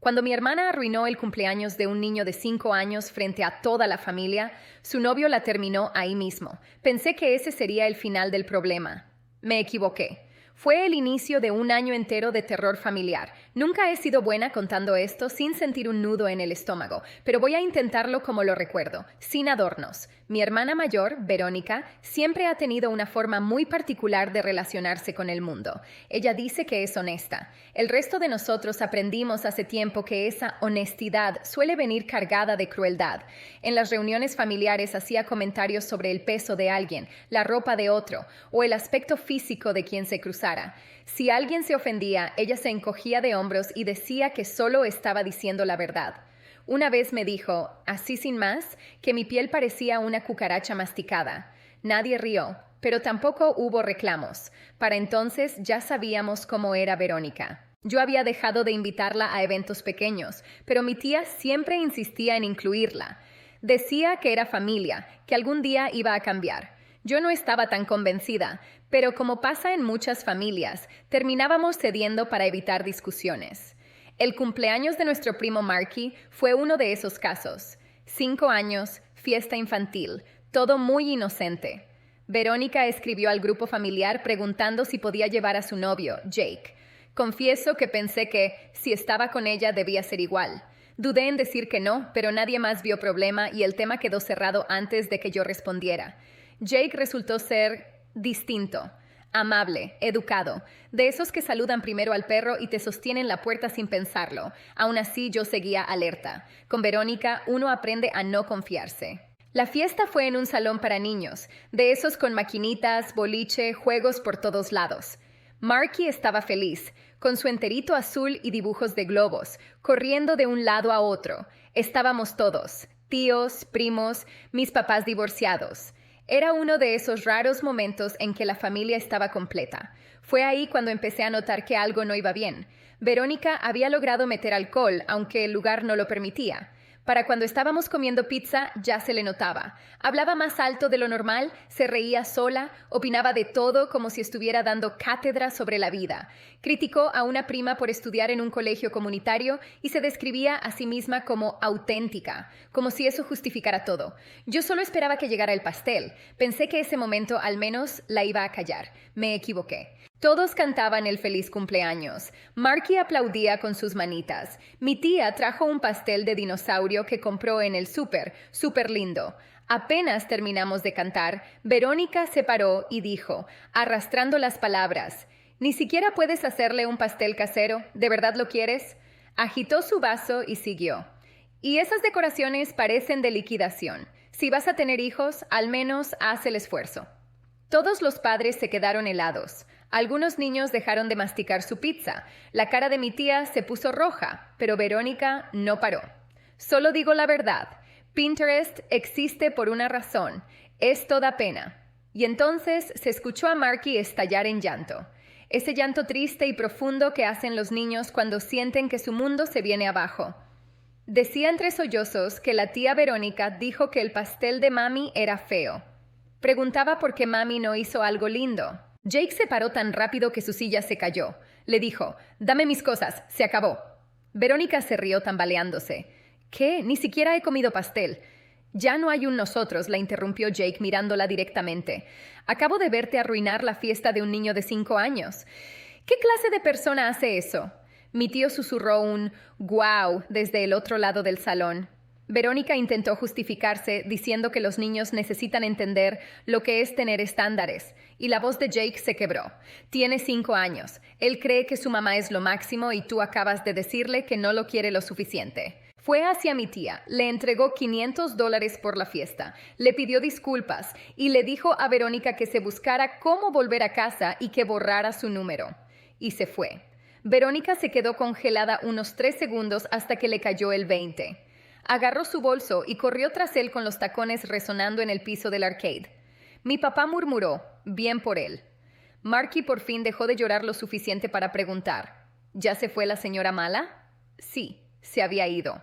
Cuando mi hermana arruinó el cumpleaños de un niño de 5 años frente a toda la familia, su novio la terminó ahí mismo. Pensé que ese sería el final del problema. Me equivoqué. Fue el inicio de un año entero de terror familiar. Nunca he sido buena contando esto sin sentir un nudo en el estómago, pero voy a intentarlo como lo recuerdo, sin adornos. Mi hermana mayor, Verónica, siempre ha tenido una forma muy particular de relacionarse con el mundo. Ella dice que es honesta. El resto de nosotros aprendimos hace tiempo que esa honestidad suele venir cargada de crueldad. En las reuniones familiares hacía comentarios sobre el peso de alguien, la ropa de otro o el aspecto físico de quien se cruzara. Si alguien se ofendía, ella se encogía de hombros y decía que solo estaba diciendo la verdad. Una vez me dijo, así sin más, que mi piel parecía una cucaracha masticada. Nadie rió, pero tampoco hubo reclamos. Para entonces ya sabíamos cómo era Verónica. Yo había dejado de invitarla a eventos pequeños, pero mi tía siempre insistía en incluirla. Decía que era familia, que algún día iba a cambiar. Yo no estaba tan convencida, pero como pasa en muchas familias, terminábamos cediendo para evitar discusiones. El cumpleaños de nuestro primo Marky fue uno de esos casos. 5 años, fiesta infantil, todo muy inocente. Verónica escribió al grupo familiar preguntando si podía llevar a su novio, Jake. Confieso que pensé que, si estaba con ella, debía ser igual. Dudé en decir que no, pero nadie más vio problema y el tema quedó cerrado antes de que yo respondiera. Jake resultó ser distinto, amable, educado, de esos que saludan primero al perro y te sostienen la puerta sin pensarlo. Aún así, yo seguía alerta. Con Verónica, uno aprende a no confiarse. La fiesta fue en un salón para niños, de esos con maquinitas, boliche, juegos por todos lados. Marky estaba feliz, con su enterito azul y dibujos de globos, corriendo de un lado a otro. Estábamos todos, tíos, primos, mis papás divorciados. Era uno de esos raros momentos en que la familia estaba completa. Fue ahí cuando empecé a notar que algo no iba bien. Verónica había logrado meter alcohol, aunque el lugar no lo permitía. Para cuando estábamos comiendo pizza ya se le notaba. Hablaba más alto de lo normal, se reía sola, opinaba de todo como si estuviera dando cátedra sobre la vida. Criticó a una prima por estudiar en un colegio comunitario y se describía a sí misma como auténtica, como si eso justificara todo. Yo solo esperaba que llegara el pastel. Pensé que ese momento al menos la iba a callar. Me equivoqué. Todos cantaban el feliz cumpleaños. Marky aplaudía con sus manitas. Mi tía trajo un pastel de dinosaurio que compró en el súper lindo. Apenas terminamos de cantar, Verónica se paró y dijo, arrastrando las palabras, ¿ni siquiera puedes hacerle un pastel casero? ¿De verdad lo quieres? Agitó su vaso y siguió. Y esas decoraciones parecen de liquidación. Si vas a tener hijos, al menos haz el esfuerzo. Todos los padres se quedaron helados. Algunos niños dejaron de masticar su pizza. La cara de mi tía se puso roja, pero Verónica no paró. Solo digo la verdad. Pinterest existe por una razón. Esto da pena. Y entonces se escuchó a Marky estallar en llanto. Ese llanto triste y profundo que hacen los niños cuando sienten que su mundo se viene abajo. Decía entre sollozos que la tía Verónica dijo que el pastel de mami era feo. Preguntaba por qué mami no hizo algo lindo. Jake se paró tan rápido que su silla se cayó. Le dijo, «Dame mis cosas, se acabó». Verónica se rió tambaleándose. «¿Qué? Ni siquiera he comido pastel». «Ya no hay un nosotros», la interrumpió Jake mirándola directamente. «Acabo de verte arruinar la fiesta de un niño de 5 años. ¿Qué clase de persona hace eso?» Mi tío susurró un «guau» desde el otro lado del salón. Verónica intentó justificarse diciendo que los niños necesitan entender lo que es tener estándares, y la voz de Jake se quebró. Tiene 5 años. Él cree que su mamá es lo máximo y tú acabas de decirle que no lo quiere lo suficiente. Fue hacia mi tía, le entregó $500 por la fiesta, le pidió disculpas y le dijo a Verónica que se buscara cómo volver a casa y que borrara su número. Y se fue. Verónica se quedó congelada unos 3 segundos hasta que le cayó el 20. Agarró su bolso y corrió tras él con los tacones resonando en el piso del arcade. Mi papá murmuró, bien por él. Marky por fin dejó de llorar lo suficiente para preguntar, ¿ya se fue la señora mala? Sí, se había ido.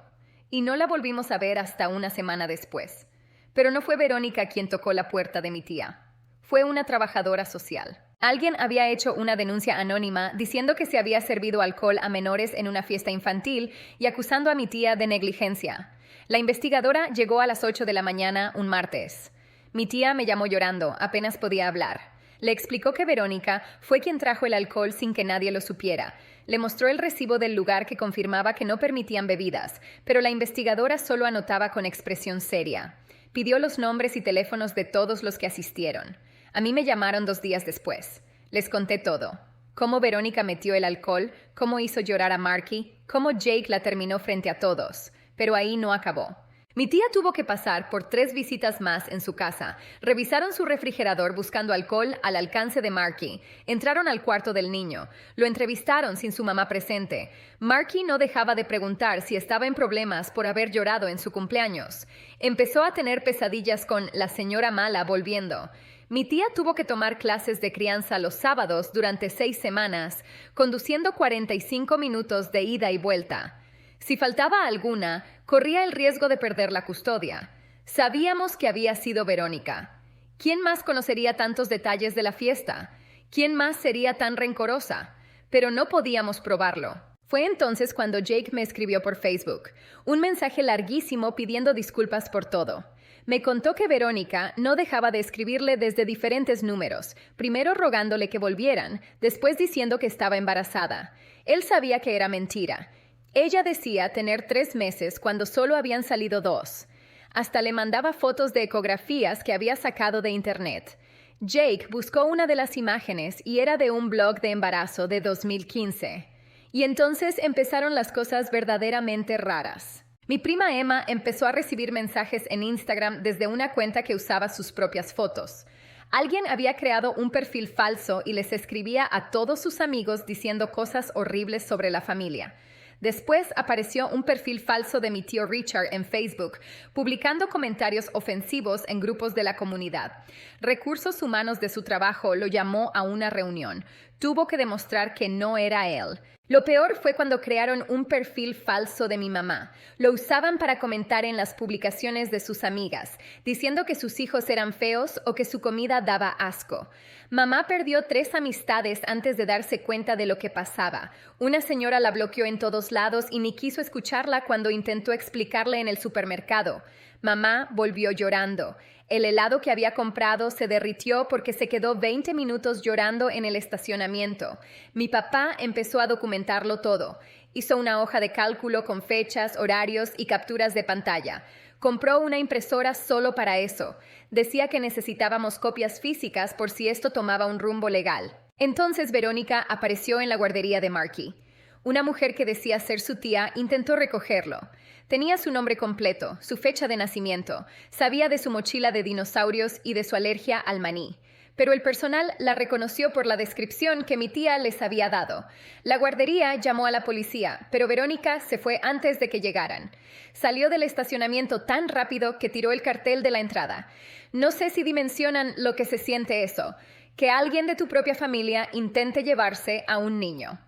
Y no la volvimos a ver hasta una semana después. Pero no fue Verónica quien tocó la puerta de mi tía. Fue una trabajadora social. Alguien había hecho una denuncia anónima diciendo que se había servido alcohol a menores en una fiesta infantil y acusando a mi tía de negligencia. La investigadora llegó a las 8 de la mañana un martes. Mi tía me llamó llorando, apenas podía hablar. Le explicó que Verónica fue quien trajo el alcohol sin que nadie lo supiera. Le mostró el recibo del lugar que confirmaba que no permitían bebidas, pero la investigadora solo anotaba con expresión seria. Pidió los nombres y teléfonos de todos los que asistieron. A mí me llamaron 2 días después. Les conté todo. Cómo Verónica metió el alcohol, cómo hizo llorar a Marky, cómo Jake la terminó frente a todos. Pero ahí no acabó. Mi tía tuvo que pasar por 3 visitas más en su casa. Revisaron su refrigerador buscando alcohol al alcance de Marky. Entraron al cuarto del niño. Lo entrevistaron sin su mamá presente. Marky no dejaba de preguntar si estaba en problemas por haber llorado en su cumpleaños. Empezó a tener pesadillas con la señora mala volviendo. Mi tía tuvo que tomar clases de crianza los sábados durante 6 semanas, conduciendo 45 minutos de ida y vuelta. Si faltaba alguna, corría el riesgo de perder la custodia. Sabíamos que había sido Verónica. ¿Quién más conocería tantos detalles de la fiesta? ¿Quién más sería tan rencorosa? Pero no podíamos probarlo. Fue entonces cuando Jake me escribió por Facebook, un mensaje larguísimo pidiendo disculpas por todo. Me contó que Verónica no dejaba de escribirle desde diferentes números, primero rogándole que volvieran, después diciendo que estaba embarazada. Él sabía que era mentira. Ella decía tener 3 meses cuando solo habían salido 2. Hasta le mandaba fotos de ecografías que había sacado de internet. Jake buscó una de las imágenes y era de un blog de embarazo de 2015. Y entonces empezaron las cosas verdaderamente raras. Mi prima Emma empezó a recibir mensajes en Instagram desde una cuenta que usaba sus propias fotos. Alguien había creado un perfil falso y les escribía a todos sus amigos diciendo cosas horribles sobre la familia. Después apareció un perfil falso de mi tío Richard en Facebook, publicando comentarios ofensivos en grupos de la comunidad. Recursos Humanos de su trabajo lo llamó a una reunión. Tuvo que demostrar que no era él. Lo peor fue cuando crearon un perfil falso de mi mamá. Lo usaban para comentar en las publicaciones de sus amigas, diciendo que sus hijos eran feos o que su comida daba asco. Mamá perdió 3 amistades antes de darse cuenta de lo que pasaba. Una señora la bloqueó en todos lados y ni quiso escucharla cuando intentó explicarle en el supermercado. Mamá volvió llorando. El helado que había comprado se derritió porque se quedó 20 minutos llorando en el estacionamiento. Mi papá empezó a documentarlo todo. Hizo una hoja de cálculo con fechas, horarios y capturas de pantalla. Compró una impresora solo para eso. Decía que necesitábamos copias físicas por si esto tomaba un rumbo legal. Entonces Verónica apareció en la guardería de Marky. Una mujer que decía ser su tía intentó recogerlo. Tenía su nombre completo, su fecha de nacimiento, sabía de su mochila de dinosaurios y de su alergia al maní. Pero el personal la reconoció por la descripción que mi tía les había dado. La guardería llamó a la policía, pero Verónica se fue antes de que llegaran. Salió del estacionamiento tan rápido que tiró el cartel de la entrada. No sé si dimensionan lo que se siente eso, que alguien de tu propia familia intente llevarse a un niño.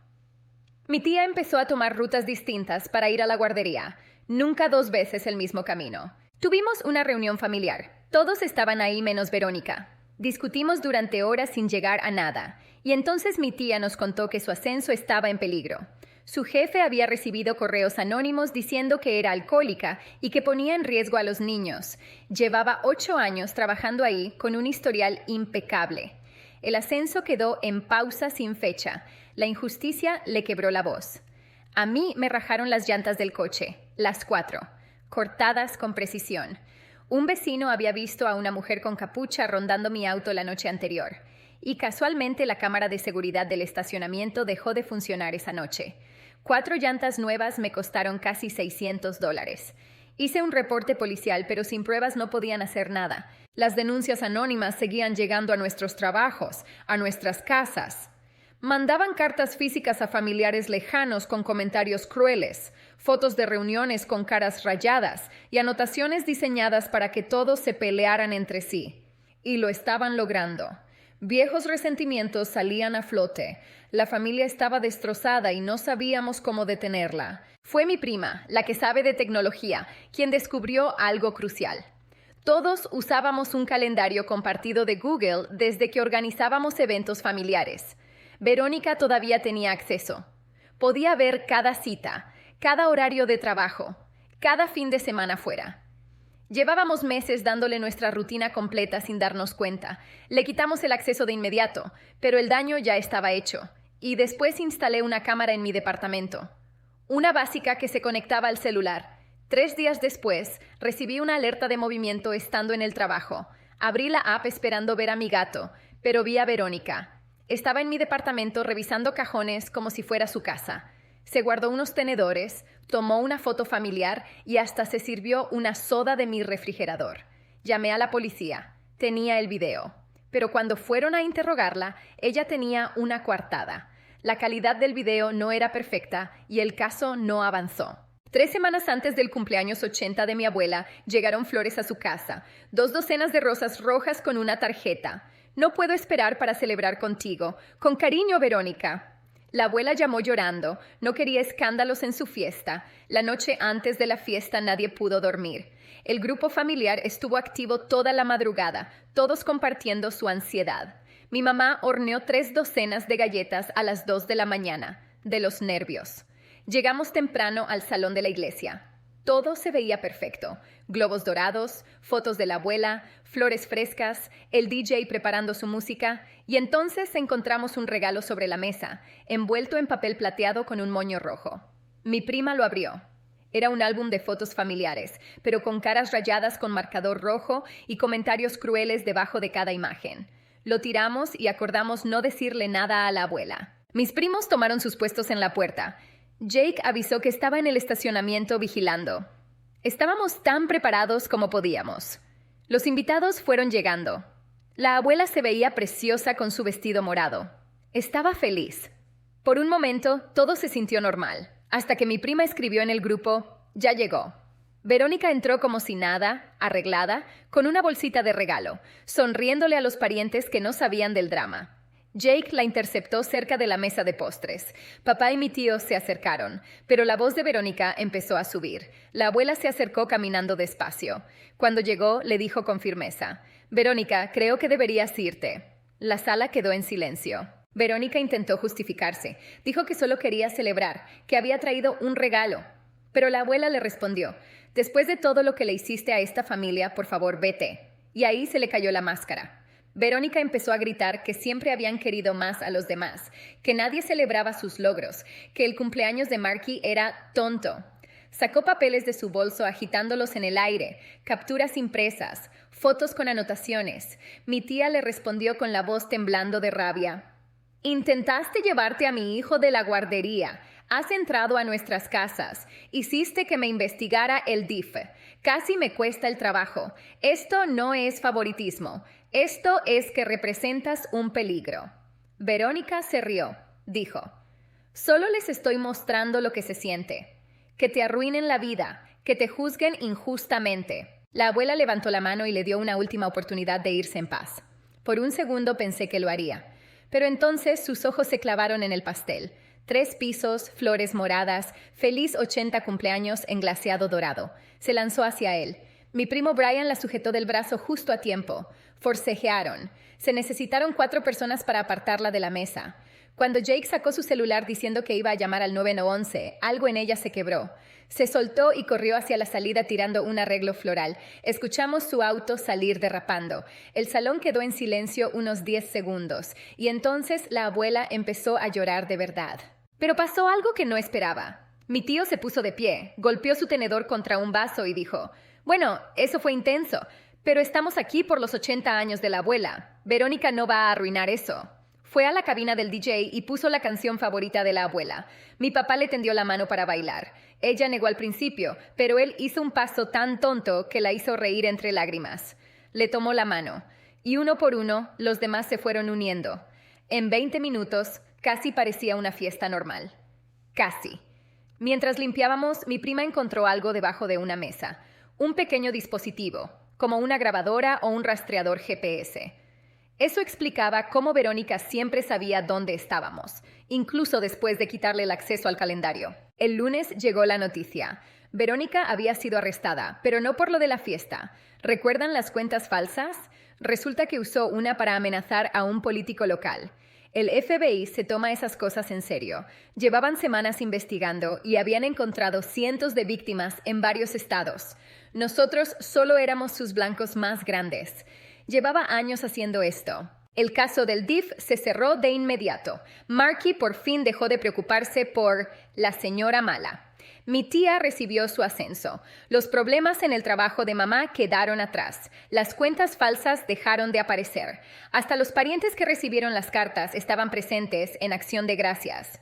Mi tía empezó a tomar rutas distintas para ir a la guardería. Nunca 2 veces el mismo camino. Tuvimos una reunión familiar. Todos estaban ahí menos Verónica. Discutimos durante horas sin llegar a nada. Y entonces mi tía nos contó que su ascenso estaba en peligro. Su jefe había recibido correos anónimos diciendo que era alcohólica y que ponía en riesgo a los niños. Llevaba 8 años trabajando ahí con un historial impecable. El ascenso quedó en pausa sin fecha. La injusticia le quebró la voz. A mí me rajaron las llantas del coche, las 4, cortadas con precisión. Un vecino había visto a una mujer con capucha rondando mi auto la noche anterior. Y casualmente la cámara de seguridad del estacionamiento dejó de funcionar esa noche. 4 llantas nuevas me costaron casi $600. Hice un reporte policial, pero sin pruebas no podían hacer nada. Las denuncias anónimas seguían llegando a nuestros trabajos, a nuestras casas. Mandaban cartas físicas a familiares lejanos con comentarios crueles, fotos de reuniones con caras rayadas y anotaciones diseñadas para que todos se pelearan entre sí. Y lo estaban logrando. Viejos resentimientos salían a flote. La familia estaba destrozada y no sabíamos cómo detenerla. Fue mi prima, la que sabe de tecnología, quien descubrió algo crucial. Todos usábamos un calendario compartido de Google desde que organizábamos eventos familiares. Verónica todavía tenía acceso. Podía ver cada cita, cada horario de trabajo, cada fin de semana fuera. Llevábamos meses dándole nuestra rutina completa sin darnos cuenta. Le quitamos el acceso de inmediato, pero el daño ya estaba hecho. Y después instalé una cámara en mi departamento. Una básica que se conectaba al celular. 3 días después, recibí una alerta de movimiento estando en el trabajo. Abrí la app esperando ver a mi gato, pero vi a Verónica. Estaba en mi departamento revisando cajones como si fuera su casa. Se guardó unos tenedores, tomó una foto familiar y hasta se sirvió una soda de mi refrigerador. Llamé a la policía. Tenía el video. Pero cuando fueron a interrogarla, ella tenía una coartada. La calidad del video no era perfecta y el caso no avanzó. 3 semanas antes del cumpleaños 80 de mi abuela, llegaron flores a su casa. 2 docenas de rosas rojas con una tarjeta. No puedo esperar para celebrar contigo. Con cariño, Verónica. La abuela llamó llorando. No quería escándalos en su fiesta. La noche antes de la fiesta nadie pudo dormir. El grupo familiar estuvo activo toda la madrugada, todos compartiendo su ansiedad. Mi mamá horneó 3 docenas de galletas a las 2 de la mañana, de los nervios. Llegamos temprano al salón de la iglesia. Todo se veía perfecto. Globos dorados, fotos de la abuela, flores frescas, el DJ preparando su música, y entonces encontramos un regalo sobre la mesa, envuelto en papel plateado con un moño rojo. Mi prima lo abrió. Era un álbum de fotos familiares, pero con caras rayadas con marcador rojo y comentarios crueles debajo de cada imagen. Lo tiramos y acordamos no decirle nada a la abuela. Mis primos tomaron sus puestos en la puerta. Jake avisó que estaba en el estacionamiento vigilando. Estábamos tan preparados como podíamos. Los invitados fueron llegando. La abuela se veía preciosa con su vestido morado. Estaba feliz. Por un momento, todo se sintió normal, hasta que mi prima escribió en el grupo, «Ya llegó». Verónica entró como si nada, arreglada, con una bolsita de regalo, sonriéndole a los parientes que no sabían del drama. Jake la interceptó cerca de la mesa de postres. Papá y mi tío se acercaron, pero la voz de Verónica empezó a subir. La abuela se acercó caminando despacio. Cuando llegó, le dijo con firmeza, «Verónica, creo que deberías irte». La sala quedó en silencio. Verónica intentó justificarse. Dijo que solo quería celebrar, que había traído un regalo. Pero la abuela le respondió, «Después de todo lo que le hiciste a esta familia, por favor, vete». Y ahí se le cayó la máscara. Verónica empezó a gritar que siempre habían querido más a los demás, que nadie celebraba sus logros, que el cumpleaños de Marky era tonto. Sacó papeles de su bolso agitándolos en el aire, capturas impresas, fotos con anotaciones. Mi tía le respondió con la voz temblando de rabia. «Intentaste llevarte a mi hijo de la guardería. Has entrado a nuestras casas. Hiciste que me investigara el DIF. Casi me cuesta el trabajo. Esto no es favoritismo. Esto es que representas un peligro». Verónica se rió. Dijo, «Solo les estoy mostrando lo que se siente. Que te arruinen la vida, que te juzguen injustamente». La abuela levantó la mano y le dio una última oportunidad de irse en paz. Por un segundo pensé que lo haría. Pero entonces sus ojos se clavaron en el pastel. 3 pisos, flores moradas, feliz 80 cumpleaños en glaseado dorado. Se lanzó hacia él. Mi primo Brian la sujetó del brazo justo a tiempo. Forcejearon. Se necesitaron 4 personas para apartarla de la mesa. Cuando Jake sacó su celular diciendo que iba a llamar al 911, algo en ella se quebró. Se soltó y corrió hacia la salida tirando un arreglo floral. Escuchamos su auto salir derrapando. El salón quedó en silencio unos 10 segundos, y entonces la abuela empezó a llorar de verdad. Pero pasó algo que no esperaba. Mi tío se puso de pie, golpeó su tenedor contra un vaso y dijo, «Bueno, eso fue intenso, pero estamos aquí por los 80 años de la abuela. Verónica no va a arruinar eso». Fue a la cabina del DJ y puso la canción favorita de la abuela. Mi papá le tendió la mano para bailar. Ella negó al principio, pero él hizo un paso tan tonto que la hizo reír entre lágrimas. Le tomó la mano, y uno por uno los demás se fueron uniendo. En 20 minutos, casi parecía una fiesta normal. Casi. Mientras limpiábamos, mi prima encontró algo debajo de una mesa. Un pequeño dispositivo, como una grabadora o un rastreador GPS. Eso explicaba cómo Verónica siempre sabía dónde estábamos, incluso después de quitarle el acceso al calendario. El lunes llegó la noticia. Verónica había sido arrestada, pero no por lo de la fiesta. ¿Recuerdan las cuentas falsas? Resulta que usó una para amenazar a un político local. El FBI se toma esas cosas en serio. Llevaban semanas investigando y habían encontrado cientos de víctimas en varios estados. Nosotros solo éramos sus blancos más grandes. Llevaba años haciendo esto. El caso del DIF se cerró de inmediato. Marky por fin dejó de preocuparse por la señora mala. Mi tía recibió su ascenso. Los problemas en el trabajo de mamá quedaron atrás. Las cuentas falsas dejaron de aparecer. Hasta los parientes que recibieron las cartas estaban presentes en acción de gracias.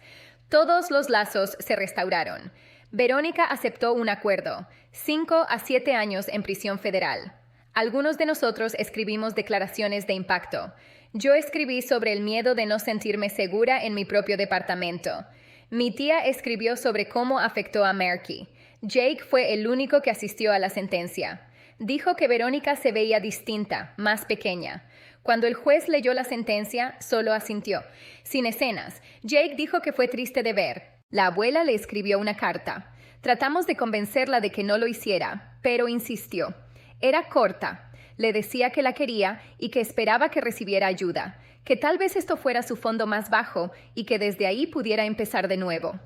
Todos los lazos se restauraron. Verónica aceptó un acuerdo: 5 a 7 años en prisión federal. Algunos de nosotros escribimos declaraciones de impacto. Yo escribí sobre el miedo de no sentirme segura en mi propio departamento. Mi tía escribió sobre cómo afectó a Marky. Jake fue el único que asistió a la sentencia. Dijo que Verónica se veía distinta, más pequeña. Cuando el juez leyó la sentencia, solo asintió. Sin escenas, Jake dijo que fue triste de ver. La abuela le escribió una carta. Tratamos de convencerla de que no lo hiciera, pero insistió. Era corta. Le decía que la quería y que esperaba que recibiera ayuda, que tal vez esto fuera su fondo más bajo y que desde ahí pudiera empezar de nuevo.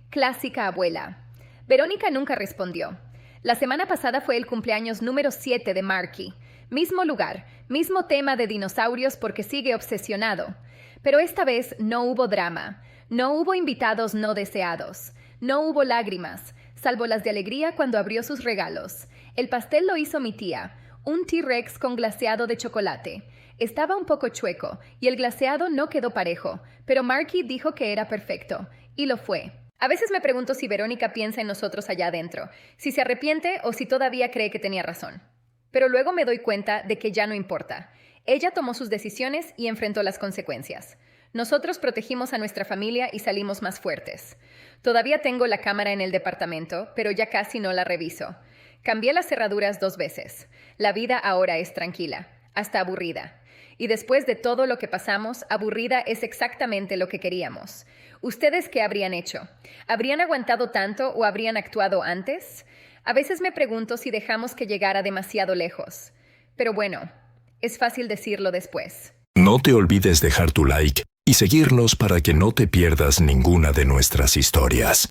Clásica abuela. Verónica nunca respondió. La semana pasada fue el cumpleaños número 7 de Marky. Mismo lugar, mismo tema de dinosaurios porque sigue obsesionado. Pero esta vez no hubo drama, no hubo invitados no deseados, no hubo lágrimas, salvo las de alegría cuando abrió sus regalos. El pastel lo hizo mi tía, un T-Rex con glaseado de chocolate. Estaba un poco chueco y el glaseado no quedó parejo, pero Marky dijo que era perfecto, y lo fue. A veces me pregunto si Verónica piensa en nosotros allá adentro, si se arrepiente o si todavía cree que tenía razón. Pero luego me doy cuenta de que ya no importa. Ella tomó sus decisiones y enfrentó las consecuencias. Nosotros protegimos a nuestra familia y salimos más fuertes. Todavía tengo la cámara en el departamento, pero ya casi no la reviso. Cambié las cerraduras 2 veces. La vida ahora es tranquila, hasta aburrida. Y después de todo lo que pasamos, aburrida es exactamente lo que queríamos. ¿Ustedes qué habrían hecho? ¿Habrían aguantado tanto o habrían actuado antes? A veces me pregunto si dejamos que llegara demasiado lejos. Pero bueno, es fácil decirlo después. No te olvides dejar tu like y seguirnos para que no te pierdas ninguna de nuestras historias.